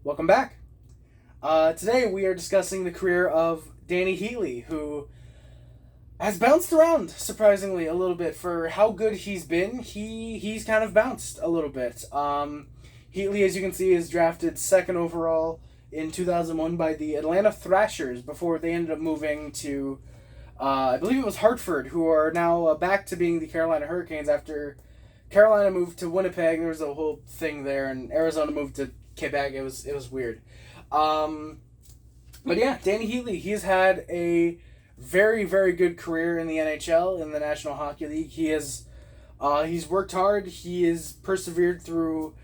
Welcome back. Today we are discussing the career of Dany Heatley, who has bounced around surprisingly a little bit for how good he's been. He's kind of bounced a little bit. Heatley, as you can see, is drafted second overall in 2001 by the Atlanta Thrashers before they ended up moving to, I believe it was Hartford, who are now back to being the Carolina Hurricanes after Carolina moved to Winnipeg. There was a whole thing there, and Arizona moved to Quebec. It was weird. But yeah, Dany Heatley, he's had a very, very good career in the NHL, in the National Hockey League. He's worked hard. He has persevered through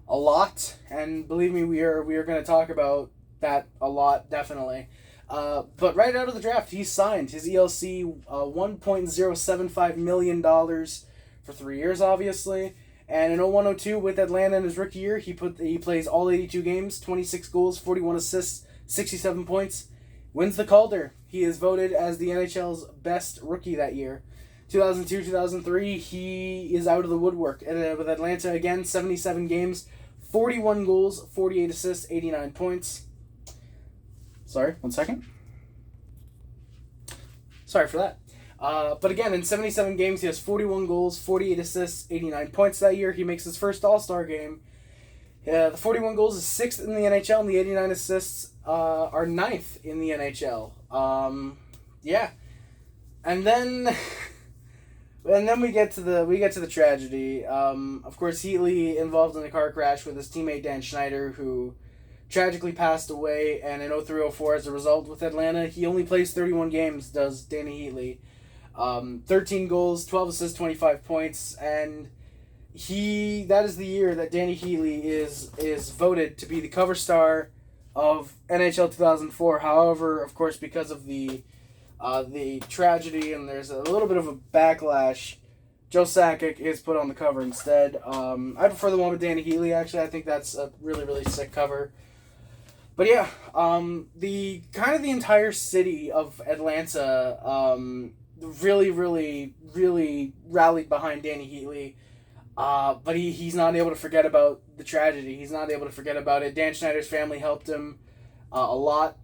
a lot, and believe me, we are going to talk about that a lot, definitely. But right out of the draft, he signed his ELC $1.075 million for 3 years, obviously. And in 01-02 with Atlanta in his rookie year, he plays all 82 games, 26 goals, 41 assists, 67 points, wins the Calder. He is voted as the NHL's best rookie that year. 2002-2003, he is out of the woodwork. With Atlanta again, 77 games, 41 goals, 48 assists, 89 points. Sorry, 1 second. Sorry for that. But again, in 77 games, he has 41 goals, 48 assists, 89 points that year. He makes his first All-Star game. The 41 goals is 6th in the NHL, and the 89 assists are 9th in the NHL. Yeah. And then we get to the tragedy. Of course, Heatley involved in a car crash with his teammate Dan Schneider, who tragically passed away, and in 03-04 as a result with Atlanta, he only plays 31 games, does Dany Heatley. 13 goals, 12 assists, 25 points, and that is the year that Dany Heatley is voted to be the cover star of NHL 2004. However, of course, because of the tragedy and there's a little bit of a backlash, Joe Sakic is put on the cover instead. I prefer the one with Dany Heatley, actually. I think that's a really, really sick cover. But yeah, the entire city of Atlanta really, really, really rallied behind Dany Heatley. But he's not able to forget about the tragedy. He's not able to forget about it. Dan Schneider's family helped him a lot.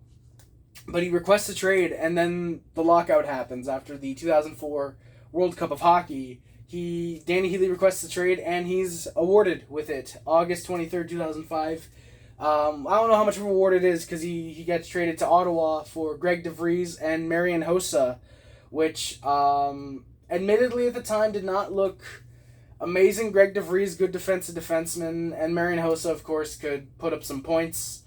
But he requests a trade, and then the lockout happens after the 2004 World Cup of Hockey. Dany Heatley requests a trade, and he's awarded with it. August 23rd, 2005. I don't know how much of a reward it is because he gets traded to Ottawa for Greg DeVries and Marian Hossa, which admittedly at the time did not look amazing. Greg DeVries, good defensive defenseman, and Marian Hossa, of course, could put up some points.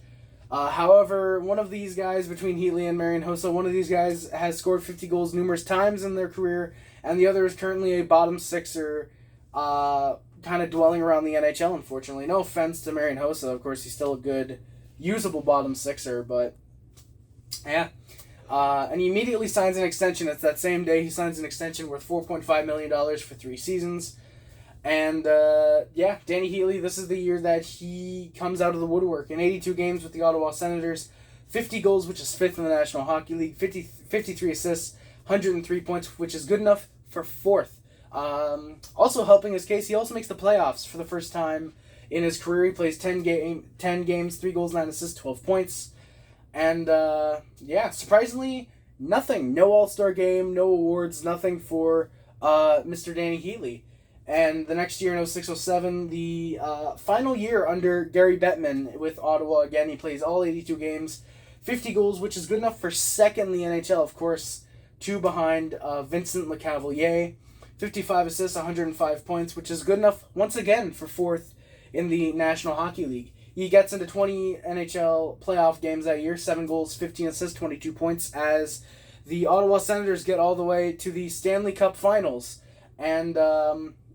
However, one of these guys, between Heatley and Marian Hossa, one of these guys has scored 50 goals numerous times in their career, and the other is currently a bottom sixer, kind of dwelling around the NHL, unfortunately. No offense to Marian Hossa, of course, he's still a good, usable bottom sixer, but yeah. And he immediately signs an extension. It's that same day he signs an extension worth $4.5 million for 3 seasons. And, yeah, Dany Heatley, this is the year that he comes out of the woodwork. In 82 games with the Ottawa Senators, 50 goals, which is 5th in the National Hockey League, 53 assists, 103 points, which is good enough for 4th. Also helping his case, he also makes the playoffs for the first time in his career. He plays 10 games, 3 goals, 9 assists, 12 points. And, yeah, surprisingly, nothing. No All-Star game, no awards, nothing for Mr. Dany Heatley. And the next year in 06-07, the final year under Gary Bettman with Ottawa, again, he plays all 82 games, 50 goals, which is good enough for 2nd in the NHL, of course, 2 behind Vincent Lecavalier, 55 assists, 105 points, which is good enough, once again, for 4th in the National Hockey League. He gets into 20 NHL playoff games that year, 7 goals, 15 assists, 22 points, as the Ottawa Senators get all the way to the Stanley Cup Finals, and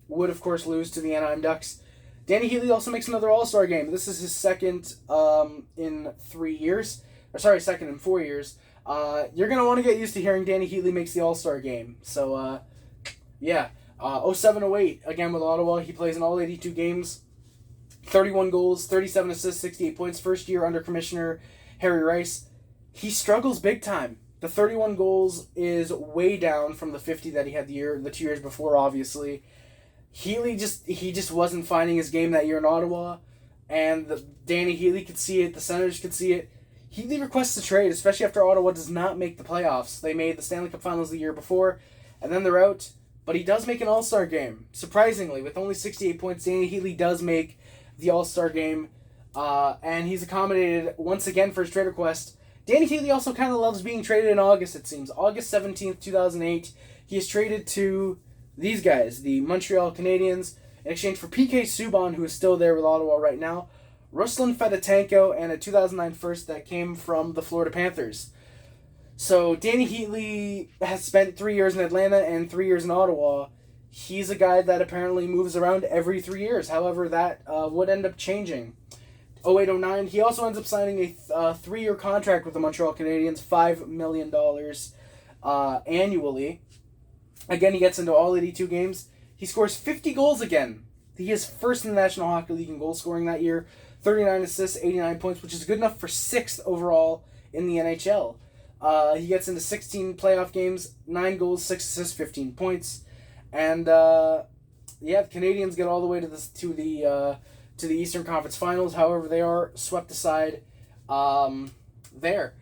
would, of course, lose to the Anaheim Ducks. Dany Heatley also makes another All-Star game. This is his second in 3 years. Second in 4 years. You're going to want to get used to hearing Dany Heatley makes the All-Star game. So, yeah. 07-08, again with Ottawa, he plays in all 82 games. 31 goals, 37 assists, 68 points. First year under Commissioner Harry Rice. He struggles big time. The 31 goals is way down from the 50 that he had the 2 years before, obviously. Heatley just wasn't finding his game that year in Ottawa. and Dany Heatley could see it, the Senators could see it. Heatley requests a trade, especially after Ottawa does not make the playoffs. They made the Stanley Cup Finals the year before, and then they're out. But he does make an All-Star game. Surprisingly, with only 68 points, Dany Heatley does make the All-Star game, and he's accommodated once again for his trade request. Dany Heatley also kind of loves being traded in August, it seems. August 17th, 2008, he is traded to these guys, the Montreal Canadiens, in exchange for PK Subban, who is still there with Ottawa right now, Ruslan Fedotenko, and a 2009 first that came from the Florida Panthers. So Dany Heatley has spent 3 years in Atlanta and 3 years in Ottawa. He's a guy that apparently moves around every 3 years. However, that would end up changing. 08-09, he also ends up signing a 3-year contract with the Montreal Canadiens, $5 million annually. Again, he gets into all 82 games. He scores 50 goals again. He is first in the National Hockey League in goal scoring that year. 39 assists, 89 points, which is good enough for 6th overall in the NHL. He gets into 16 playoff games, 9 goals, 6 assists, 15 points. And, the Canadiens get all the way to the Eastern Conference Finals. However, they are swept aside there.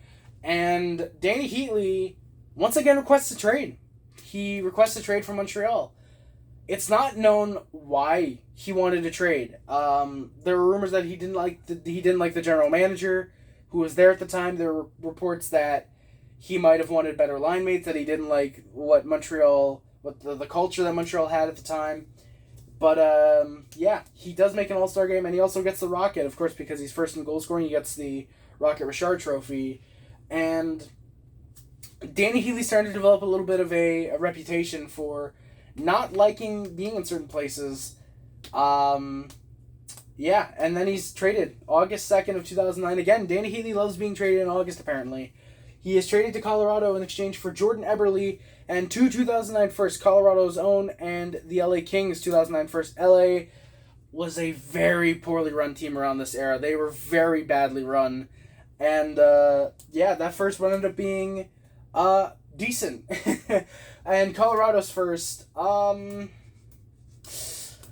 And Dany Heatley once again requests a trade. He requests a trade from Montreal. It's not known why he wanted a trade. There were rumors that he didn't like the general manager who was there at the time. There were reports that he might have wanted better line mates, that he didn't like what the culture that Montreal had at the time. But, he does make an All-Star game, and he also gets the Rocket, of course, because he's first in goal scoring. He gets the Rocket Richard Trophy. And Dany Heatley's starting to develop a little bit of a reputation for not liking being in certain places. And then he's traded August 2nd of 2009. Again, Dany Heatley loves being traded in August, apparently. He is traded to Colorado in exchange for Jordan Eberle and 2 2009 firsts, Colorado's own and the LA Kings 2009 first. LA was a very poorly run team around this era. They were very badly run. And, that first one ended up being decent. And Colorado's first, I'll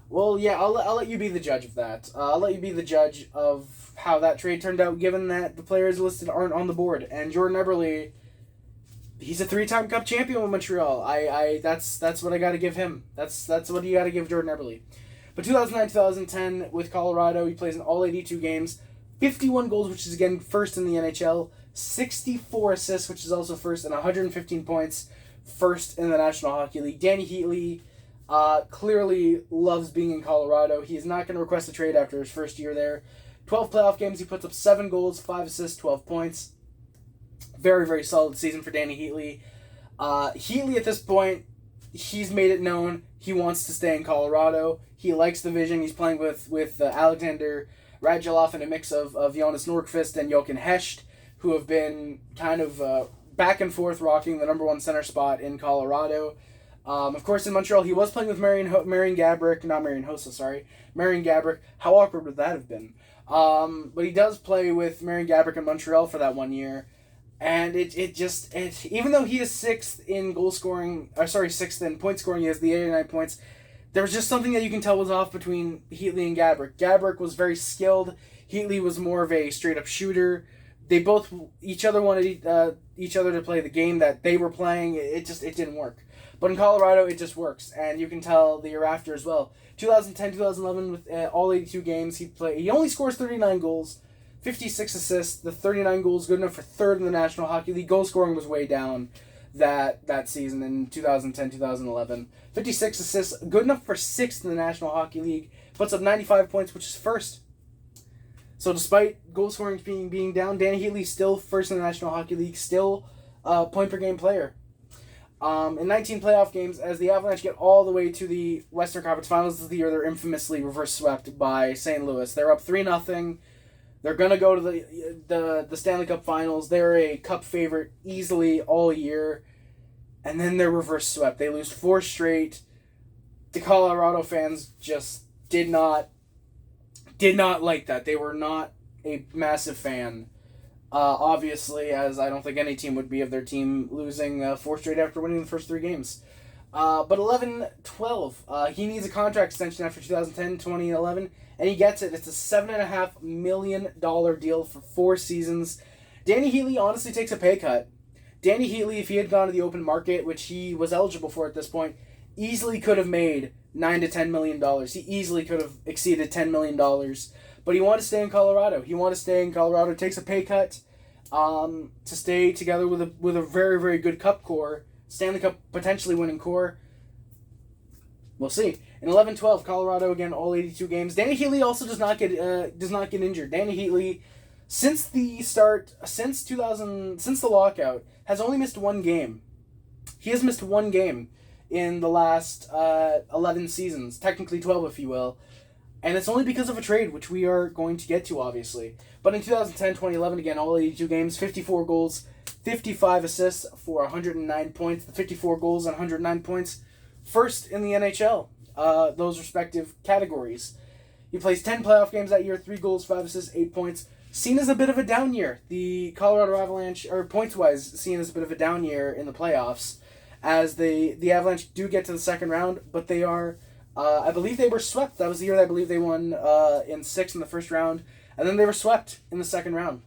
let you be the judge of that. I'll let you be the judge of how that trade turned out, given that the players listed aren't on the board. And Jordan Eberle, he's a 3-time Cup champion with Montreal. That's what I got to give him. That's what you got to give Jordan Eberle. But 2009-2010 with Colorado, he plays in all 82 games, 51 goals, which is again first in the NHL, 64 assists, which is also first, and 115 points, first in the National Hockey League. Dany Heatley clearly loves being in Colorado. He is not going to request a trade after his first year there. 12 playoff games, he puts up 7 goals, 5 assists, 12 points. Very, very solid season for Dany Heatley. Heatley, at this point, he's made it known he wants to stay in Colorado. He likes the vision. He's playing with Alexander Radulov and a mix of Jonas Nordqvist and Jochen Hecht, who have been kind of back and forth rocking the number 1 center spot in Colorado. Of course, in Montreal, he was playing with Marian Gaborik. How awkward would that have been? But he does play with Marian Gaborik in Montreal for that 1 year. And it even though he is 6th in point scoring, he has the 89 points, there was just something that you can tell was off between Heatley and Gaborik. Gaborik was very skilled. Heatley was more of a straight-up shooter. They both, each other wanted each other to play the game that they were playing. It didn't work. But in Colorado, it just works. And you can tell the year after as well. 2010-2011, with all 82 games, he only scores 39 goals, 56 assists. The 39 goals good enough for 3rd in the National Hockey League. Goal scoring was way down that season in 2010-2011. 56 assists, good enough for 6th in the National Hockey League. Puts up 95 points, which is first. So despite goal scoring being down, Dany Heatley still first in the National Hockey League, still a point-per-game player. In 19 playoff games, as the Avalanche get all the way to the Western Conference Finals this is the year, they're infamously reverse swept by St. Louis. They're up 3-0. They're going to go to the Stanley Cup Finals. They're a Cup favorite easily all year. And then they're reverse swept. They lose 4 straight. The Colorado fans just did not like that. They were not a massive fan. Obviously, as I don't think any team would be of their team losing 4 straight after winning the first 3 games. But 11-12, he needs a contract extension after 2010-2011, and he gets it. It's a $7.5 million deal for 4 seasons. Dany Heatley honestly takes a pay cut. Dany Heatley, if he had gone to the open market, which he was eligible for at this point, easily could have made $9 to $10 million. He easily could have exceeded $10 million. But he wanted to stay in Colorado. Takes a pay cut to stay together with a very, very good Cup core. Stanley Cup potentially winning core. We'll see. In 11-12, Colorado again, all 82 games. Dany Heatley also does not get injured. Dany Heatley, since the lockout, has only missed 1 game. He has missed 1 game in the last 11 seasons, technically 12 if you will. And it's only because of a trade, which we are going to get to, obviously. But in 2010-2011, again, all 82 games, 54 goals, 55 assists for 109 points. The 54 goals and 109 points, first in the NHL, those respective categories. He plays 10 playoff games that year, 3 goals, 5 assists, 8 points. Seen as a bit of a down year. The Colorado Avalanche, or points-wise, seen as a bit of a down year in the playoffs, as the Avalanche do get to the second round, but they are... I believe they were swept. That was the year that I believe they won in 6 in the first round. And then they were swept in the second round.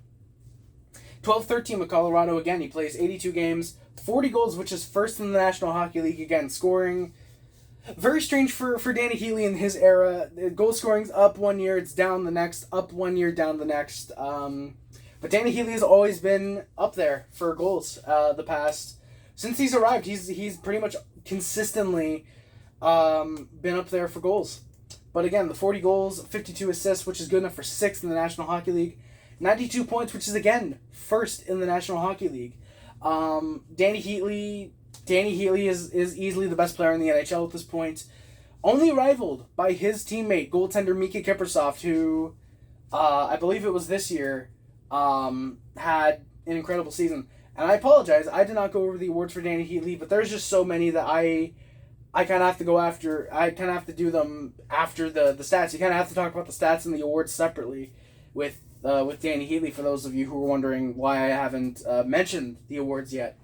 12-13 with Colorado again. He plays 82 games, 40 goals, which is first in the National Hockey League. Again, scoring. Very strange for Dany Heatley in his era. Goal scoring's up 1 year, it's down the next. Up 1 year, down the next. But Dany Heatley has always been up there for goals the past. Since he's arrived, he's pretty much consistently... been up there for goals. But again, the 40 goals, 52 assists, which is good enough for 6th in the National Hockey League. 92 points, which is again first in the National Hockey League. Dany Heatley is easily the best player in the NHL at this point. Only rivaled by his teammate, goaltender Mika Kiprusoff, who I believe it was this year, had an incredible season. And I apologize, I did not go over the awards for Dany Heatley, but there's just so many that I kind of have to go after. I kind of have to do them after the stats. You kind of have to talk about the stats and the awards separately with Dany Heatley, for those of you who are wondering why I haven't mentioned the awards yet.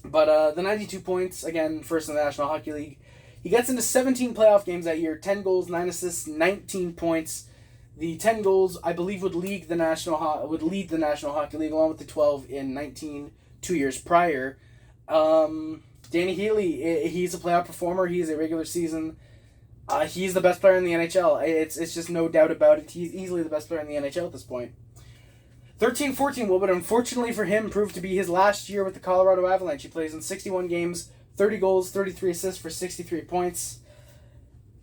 But the 92 points, again, first in the National Hockey League. He gets into 17 playoff games that year, 10 goals, 9 assists, 19 points. The 10 goals, I believe, would lead the National Hockey League, along with the 12 in 2 years prior. Dany Heatley, he's a playoff performer. He's a regular season. He's the best player in the NHL. It's just no doubt about it. He's easily the best player in the NHL at this point. 13-14 will, but unfortunately for him, proved to be his last year with the Colorado Avalanche. He plays in 61 games, 30 goals, 33 assists for 63 points.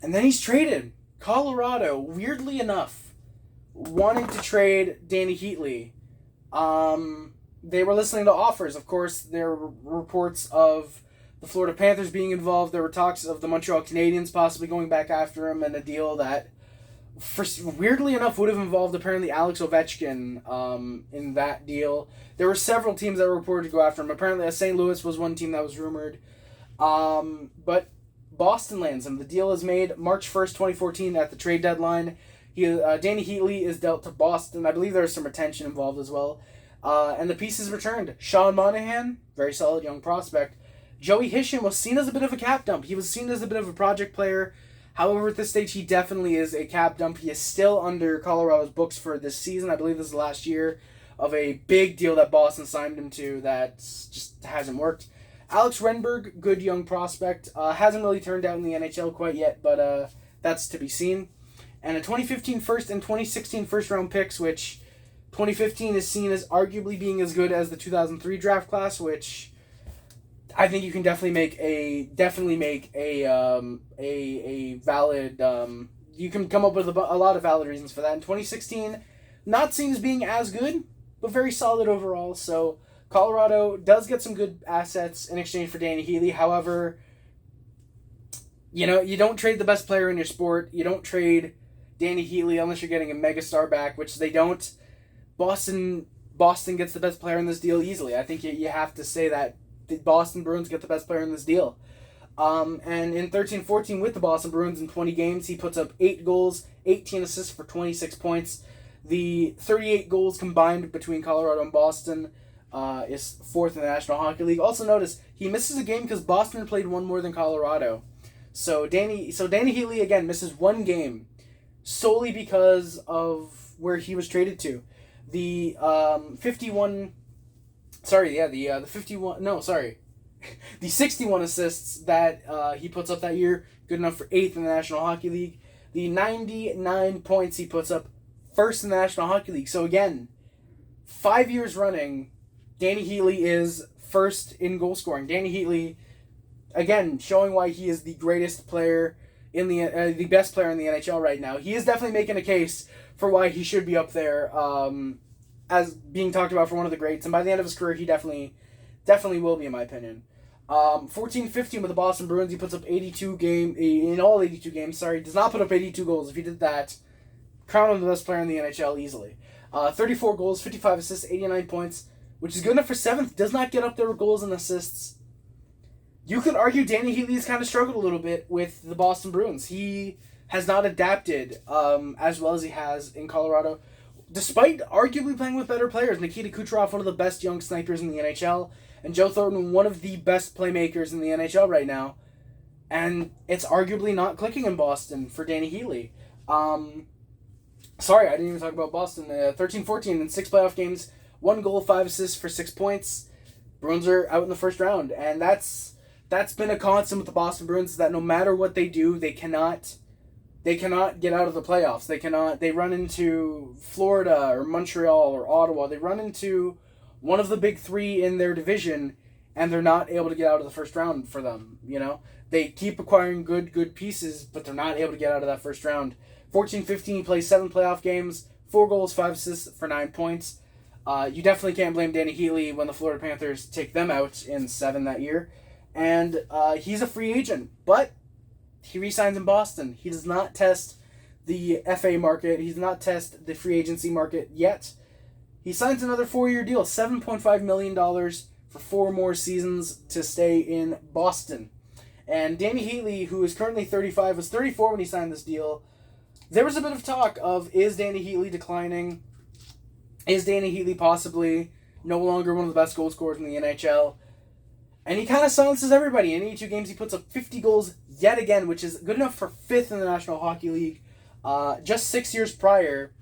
And then he's traded. Colorado, weirdly enough, wanting to trade Dany Heatley. They were listening to offers. Of course, there were reports of the Florida Panthers being involved. There were talks of the Montreal Canadiens possibly going back after him, and a deal that, weirdly enough, would have involved apparently Alex Ovechkin in that deal. There were several teams that were reported to go after him. Apparently, St. Louis was one team that was rumored. But Boston lands him. The deal is made March 1st, 2014 at the trade deadline. Dany Heatley is dealt to Boston. I believe there's some retention involved as well. And the pieces returned. Sean Monahan, very solid young prospect. Joey Hisham was seen as a bit of a cap dump. He was seen as a bit of a project player. However, at this stage, he definitely is a cap dump. He is still under Colorado's books for this season. I believe this is the last year of a big deal that Boston signed him to that just hasn't worked. Alex Renberg, good young prospect. Hasn't really turned out in the NHL quite yet, but that's to be seen. And a 2015 first and 2016 first round picks, which 2015 is seen as arguably being as good as the 2003 draft class, which I think you can definitely make a valid. You can come up with a lot of valid reasons for that. In 2016, not seen as being as good, but very solid overall. So Colorado does get some good assets in exchange for Dany Heatley. However, you don't trade the best player in your sport. You don't trade Dany Heatley unless you're getting a megastar back, which they don't. Boston gets the best player in this deal easily. I think you have to say that. The Boston Bruins get the best player in this deal. And in 13-14 with the Boston Bruins in 20 games, he puts up 8 goals, 18 assists for 26 points. The 38 goals combined between Colorado and Boston is 4th in the National Hockey League. Also notice, he misses a game because Boston played one more than Colorado. So Dany Heatley, again, misses one game solely because of where he was traded to. The 51 sorry, yeah, the 51 no, sorry. The 61 assists that he puts up that year, good enough for 8th in the National Hockey League. The 99 points he puts up, 1st in the National Hockey League. So again, 5 years running, Dany Heatley is 1st in goal scoring. Dany Heatley, again, showing why he is the greatest player in the best player in the NHL right now. He is definitely making a case for why he should be up there as being talked about for one of the greats. And by the end of his career, he definitely will be, in my opinion. 14-15 with the Boston Bruins. He puts up 82 in all 82 games. Sorry, does not put up 82 goals. If he did that, crown him the best player in the NHL easily. 34 goals, 55 assists, 89 points, which is good enough for 7th. Does not get up there with goals and assists. You could argue Dany Heatley's kind of struggled a little bit with the Boston Bruins. He has not adapted as well as he has in Colorado, despite arguably playing with better players. Nikita Kucherov, one of the best young snipers in the NHL, and Joe Thornton, one of the best playmakers in the NHL right now. And it's arguably not clicking in Boston for Dany Heatley. Sorry, I didn't even talk about Boston. 13-14 in 6 playoff games, 1 goal, 5 assists for 6 points. Bruins are out in the first round. And that's been a constant with the Boston Bruins, is that no matter what they do, they cannot get out of the playoffs. They run into Florida or Montreal or Ottawa. They run into one of the big 3 in their division, and they're not able to get out of the first round for them, you know? They keep acquiring good pieces, but they're not able to get out of that first round. 14-15, he plays 7 playoff games, 4 goals, 5 assists for 9 points. You definitely can't blame Dany Heatley when the Florida Panthers take them out in 7 that year. And he's a free agent, but he re-signs in Boston. He does not test the FA market. He does not test the free agency market yet. He signs another 4-year deal, $7.5 million for 4 more seasons to stay in Boston. And Dany Heatley, who is currently 35, was 34 when he signed this deal. There was a bit of talk of, is Dany Heatley declining? Is Dany Heatley possibly no longer one of the best goal scorers in the NHL? And he kind of silences everybody. In 82 games, he puts up 50 goals yet again, which is good enough for 5th in the National Hockey League. Just 6 years prior,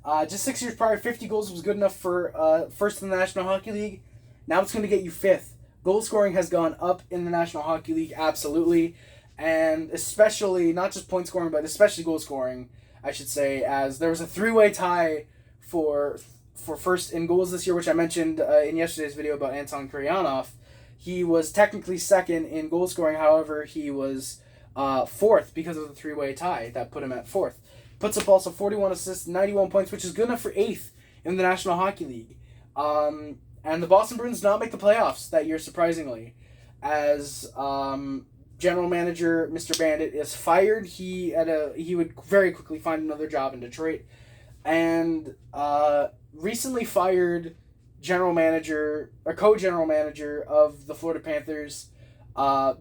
50 goals was good enough for 1st in the National Hockey League. Now it's going to get you 5th. Goal scoring has gone up in the National Hockey League, absolutely. And especially, not just point scoring, but especially goal scoring, I should say, as there was a 3-way tie for 1st in goals this year, which I mentioned in yesterday's video about Anton Kuryanov. He was technically 2nd in goal scoring, however, he was 4th because of the 3-way tie that put him at 4th. Puts up also 41 assists, 91 points, which is good enough for 8th in the National Hockey League. And the Boston Bruins did not make the playoffs that year, surprisingly, as general manager Mr. Bandit is fired. He would very quickly find another job in Detroit, and recently fired co-general manager of the Florida Panthers,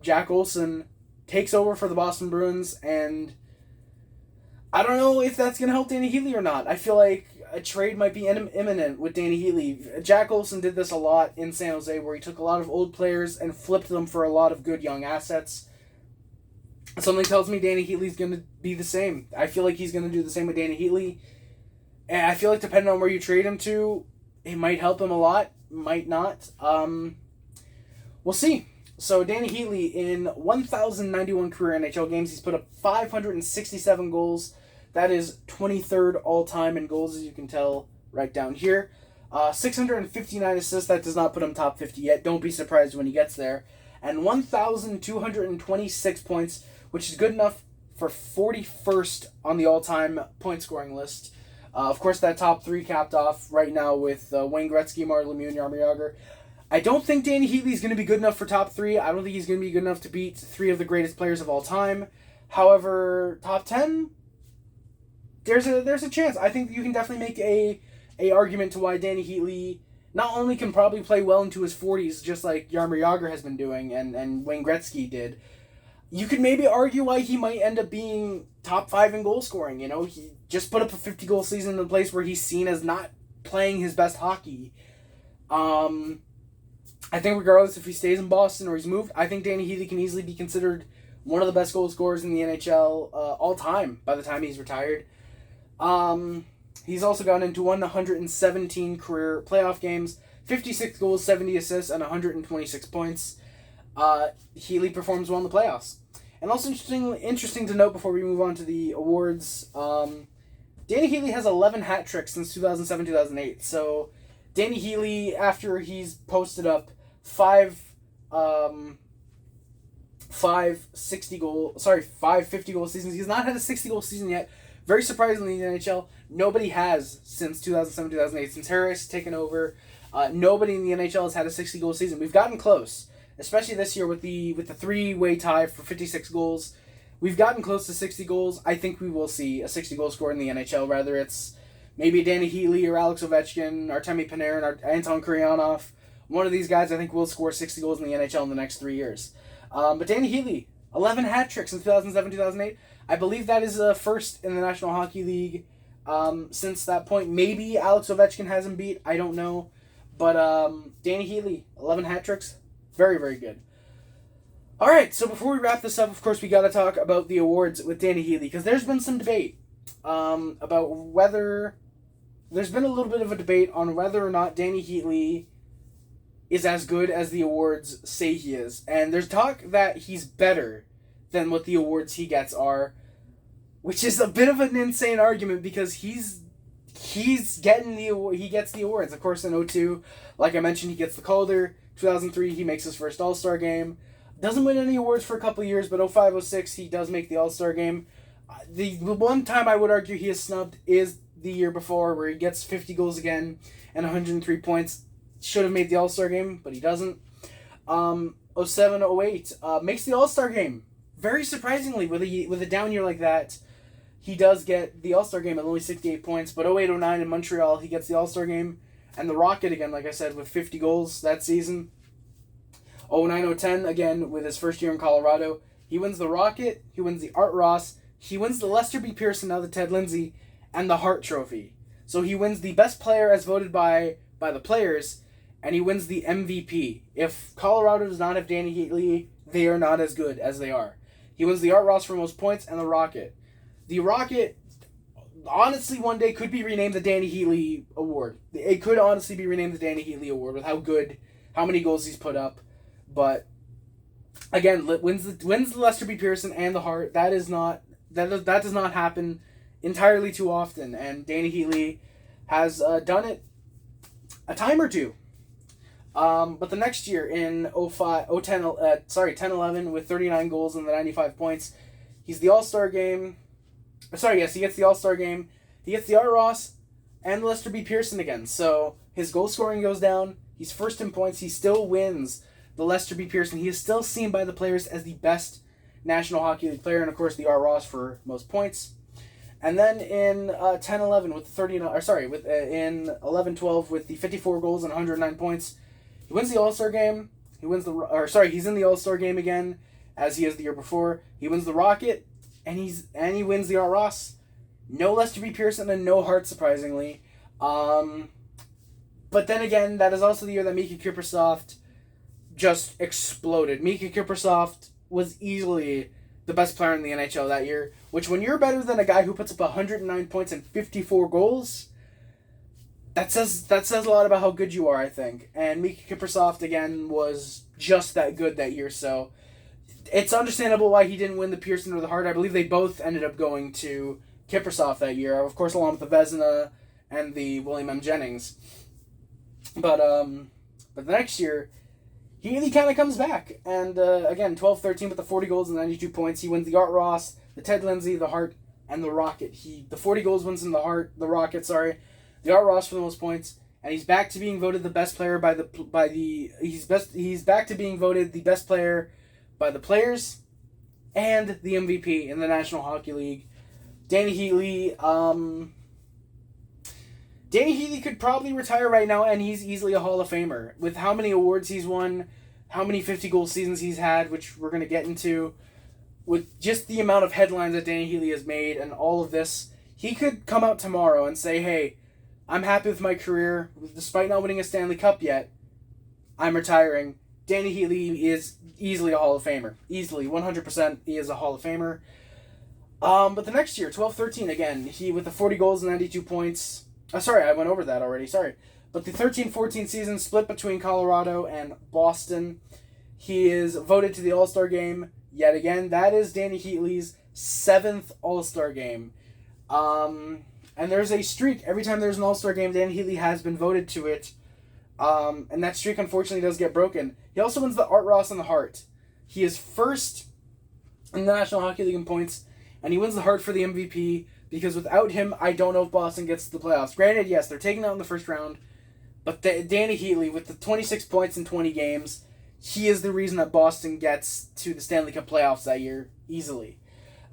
Jack Olson, takes over for the Boston Bruins, and I don't know if that's going to help Dany Heatley or not. I feel like a trade might be imminent with Dany Heatley. Jack Olson did this a lot in San Jose, where he took a lot of old players and flipped them for a lot of good young assets. Something tells me Dany Heatley's going to be the same. I feel like he's going to do the same with Dany Heatley. And I feel like depending on where you trade him to, it might help him a lot, might not. We'll see. So Dany Heatley, in 1,091 career NHL games, he's put up 567 goals. That is 23rd all-time in goals, as you can tell right down here. 659 assists. That does not put him top 50 yet. Don't be surprised when he gets there. And 1,226 points, which is good enough for 41st on the all-time point-scoring list. Of course, that top 3 capped off right now with Wayne Gretzky, Martin Lemieux, and Jaromir Jagr. I don't think Dany Heatley is going to be good enough for top 3. I don't think he's going to be good enough to beat 3 of the greatest players of all time. However, top 10, there's a chance. I think you can definitely make a argument to why Dany Heatley not only can probably play well into his 40s, just like Jaromir Jagr has been doing and Wayne Gretzky did. You could maybe argue why he might end up being top 5 in goal scoring. You know, he just put up a 50-goal season in a place where he's seen as not playing his best hockey. I think regardless if he stays in Boston or he's moved, I think Dany Heatley can easily be considered one of the best goal scorers in the NHL all time by the time he's retired. He's also gotten into 117 career playoff games, 56 goals, 70 assists, and 126 points. Heatley performs well in the playoffs. And also interesting to note before we move on to the awards, Dany Heatley has 11 hat tricks since 2007-2008. So Dany Heatley, after he's posted up five 50 goal seasons. He's not had a 60 goal season yet. Very surprisingly in the NHL, nobody has since 2007-2008. Since Harris has taken over, nobody in the NHL has had a 60 goal season. We've gotten close, especially this year with the three-way tie for 56 goals. We've gotten close to 60 goals. I think we will see a 60 goal score in the NHL. Whether it's maybe Dany Heatley or Alex Ovechkin, Artemi Panarin, or Anton Kuryanov. One of these guys I think will score 60 goals in the NHL in the next 3 years. But Dany Heatley, 11 hat tricks in 2007-2008. I believe that is the first in the National Hockey League since that point. Maybe Alex Ovechkin has him beat. I don't know. But Dany Heatley, 11 hat tricks. Very, very good. All right, so before we wrap this up, of course, we got to talk about the awards with Dany Heatley, because there's been some debate about whether... There's been a little bit of a debate on whether or not Dany Heatley is as good as the awards say he is. And there's talk that he's better than what the awards he gets are, which is a bit of an insane argument because he gets the awards. Of course, in 2002, like I mentioned, he gets the Calder. 2003, he makes his first All-Star game. Doesn't win any awards for a couple of years, but 2005-06, he does make the All-Star game. The one time I would argue he is snubbed is the year before, where he gets 50 goals again and 103 points. Should have made the All-Star game, but he doesn't. 2007-08, makes the All-Star game. Very surprisingly, with a down year like that, he does get the All-Star game at only 68 points. But 2008-09 in Montreal, he gets the All-Star game. And the Rocket, again, like I said, with 50 goals that season. 2009-10, again, with his first year in Colorado. He wins the Rocket, he wins the Art Ross, he wins the Lester B. Pearson, now the Ted Lindsay, and the Hart Trophy. So he wins the best player as voted by the players, and he wins the MVP. If Colorado does not have Dany Heatley, they are not as good as they are. He wins the Art Ross for most points and the Rocket. The Rocket, honestly, one day could be renamed the Dany Heatley Award. It could honestly be renamed the Dany Heatley Award with how many goals he's put up. But again, wins the Lester B. Pearson and the Hart. That does not happen entirely too often, and Dany Heatley has done it a time or two. But the next year in 10-11 with 39 goals and the 95 points, he's the All-Star game. He gets the All-Star game. He gets the Art Ross and the Lester B. Pearson again. So his goal scoring goes down. He's first in points. He still wins the Lester B. Pearson. He is still seen by the players as the best National Hockey League player, and of course the Art Ross for most points. And then in 10-11 with 39, in 11-12 with the 54 goals and 109 points, he wins the All-Star game. He's in the All-Star game again, as he is the year before. He wins the Rocket, and he wins the Art Ross. No Lester B. Pearson and no Hart, surprisingly. But then again, that is also the year that Miikka Kiprusoff just exploded. Miikka Kiprusoff was easily the best player in the NHL that year, which when you're better than a guy who puts up 109 points and 54 goals, that says a lot about how good you are, I think. And Miikka Kiprusoff, again, was just that good that year, so it's understandable why he didn't win the Pearson or the Hart. I believe they both ended up going to Kiprusoff that year, of course, along with the Vezina and the William M. Jennings. But the next year, he kind of comes back. And again, 12-13 with the 40 goals and 92 points. He wins the Art Ross, the Ted Lindsay, the Hart, and the Rocket. The 40 goals wins in the Rocket, the Art Ross for the most points, and he's back to being voted the best player he's back to being voted the best player by the players and the MVP in the National Hockey League. Dany Heatley could probably retire right now, and he's easily a Hall of Famer. With how many awards he's won, how many 50-goal seasons he's had, which we're going to get into, with just the amount of headlines that Dany Heatley has made and all of this, he could come out tomorrow and say, hey, I'm happy with my career. Despite not winning a Stanley Cup yet, I'm retiring. Dany Heatley is easily a Hall of Famer. Easily, 100% he is a Hall of Famer. But the next year, 12-13, again, he with the 40 goals and 92 points. Sorry, I went over that already, sorry. But the 13-14 season split between Colorado and Boston. He is voted to the All-Star game yet again. That is Dany Heatley's 7th All-Star game. And there's a streak. Every time there's an All-Star game, Dany Heatley has been voted to it. And that streak, unfortunately, does get broken. He also wins the Art Ross and the Hart. He is first in the National Hockey League in points, and he wins the Hart for the MVP, because without him, I don't know if Boston gets to the playoffs. Granted, yes, they're taken out in the first round, but Dany Heatley, with the 26 points in 20 games, he is the reason that Boston gets to the Stanley Cup playoffs that year, easily.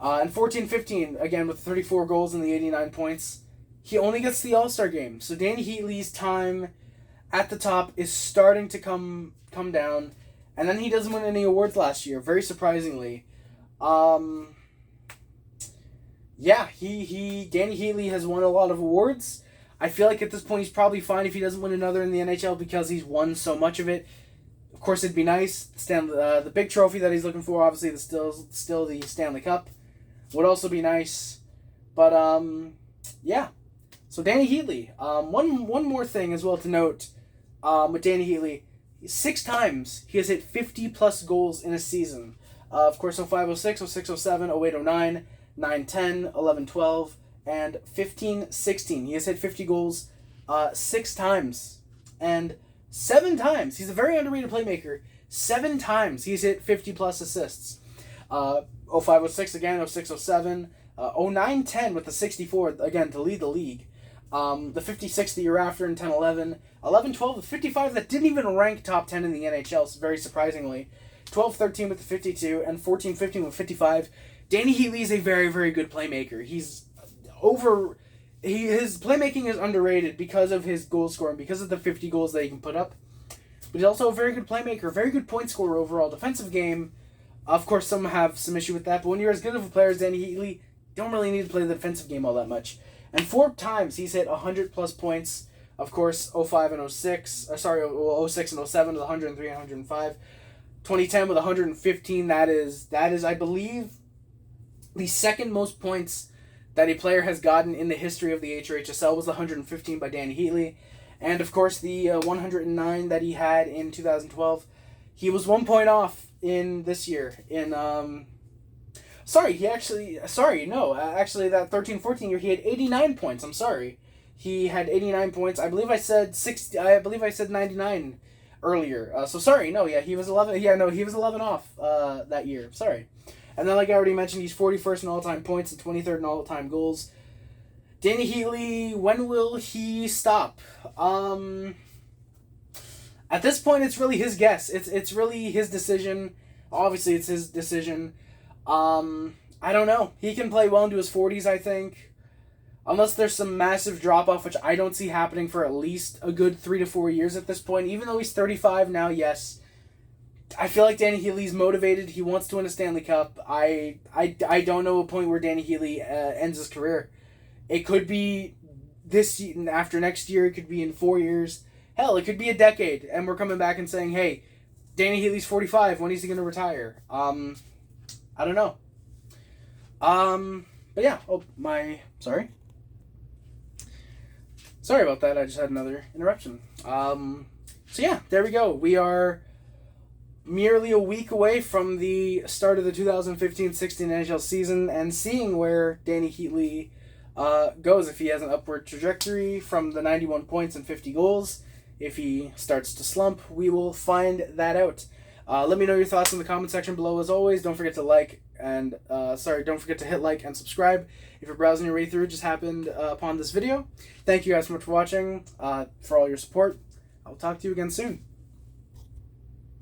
And 14-15, again, with 34 goals and the 89 points, he only gets the All-Star game. So Dany Heatley's time at the top is starting to come down, and then he doesn't win any awards last year, very surprisingly. Dany Heatley has won a lot of awards. I feel like at this point he's probably fine if he doesn't win another in the NHL because he's won so much of it. Of course, it'd be nice. The big trophy that he's looking for, obviously, is still the Stanley Cup. Would also be nice. But, yeah. So, Dany Heatley. One more thing as well to note with Dany Heatley. 6 times he has hit 50-plus goals in a season. Of course, 05-06, 06-07, 08-09, 9-10, 11-12, and 15-16. He has hit 50 goals 6 times. And 7 times, he's a very underrated playmaker. 7 times he's hit 50-plus assists. 05-06 again, 06-07, 09-10 with the 64, again, to lead the league. The 56 the year after in 10-11. 11-12 with 55 that didn't even rank top 10 in the NHL, so very surprisingly. 12-13 with the 52, and 14-15 with 55. Dany Heatley is a very, very good playmaker. His playmaking is underrated because of his goal scoring, because of the 50 goals that he can put up. But he's also a very good playmaker, very good point scorer overall. Defensive game, of course, some have some issue with that, but when you're as good of a player as Dany Heatley, you don't really need to play the defensive game all that much. And 4 times he's hit 100-plus points. Of course, 05 and 06, 06 and 07 with 103 and 105. 2010 with 115. That is, I believe, the second most points that a player has gotten in the history of the HRHSL was the 115 by Dany Heatley. And, of course, the 109 that he had in 2012. He was 1 point off in this year. Actually, that 13-14 year, he had 89 points. I'm sorry. He had 89 points. I believe I said 99 earlier. He was 11. Yeah, no, he was 11 off that year. Sorry. And then, like I already mentioned, he's 41st in all-time points and 23rd in all-time goals. Dany Heatley, when will he stop? At this point, it's really his guess. It's really his decision. Obviously, it's his decision. I don't know. He can play well into his 40s, I think. Unless there's some massive drop-off, which I don't see happening for at least a good 3 to 4 years at this point. Even though he's 35 now, yes. I feel like Dany Heatley's motivated. He wants to win a Stanley Cup. I don't know a point where Dany Heatley ends his career. It could be this season, after next year. It could be in 4 years. Hell, it could be a decade. And we're coming back and saying, hey, Dany Heatley's 45. When is he going to retire? I don't know. But yeah. Sorry about that. I just had another interruption. So yeah, there we go. We are merely a week away from the start of the 2015-16 NHL season and seeing where Dany Heatley goes, if he has an upward trajectory from the 91 points and 50 goals. If he starts to slump, we will find that out. Let me know your thoughts in the comment section below. As always, don't forget to don't forget to hit like and subscribe if you're browsing your way through. It just happened upon this video. Thank you guys so much for watching, for all your support. I'll talk to you again soon.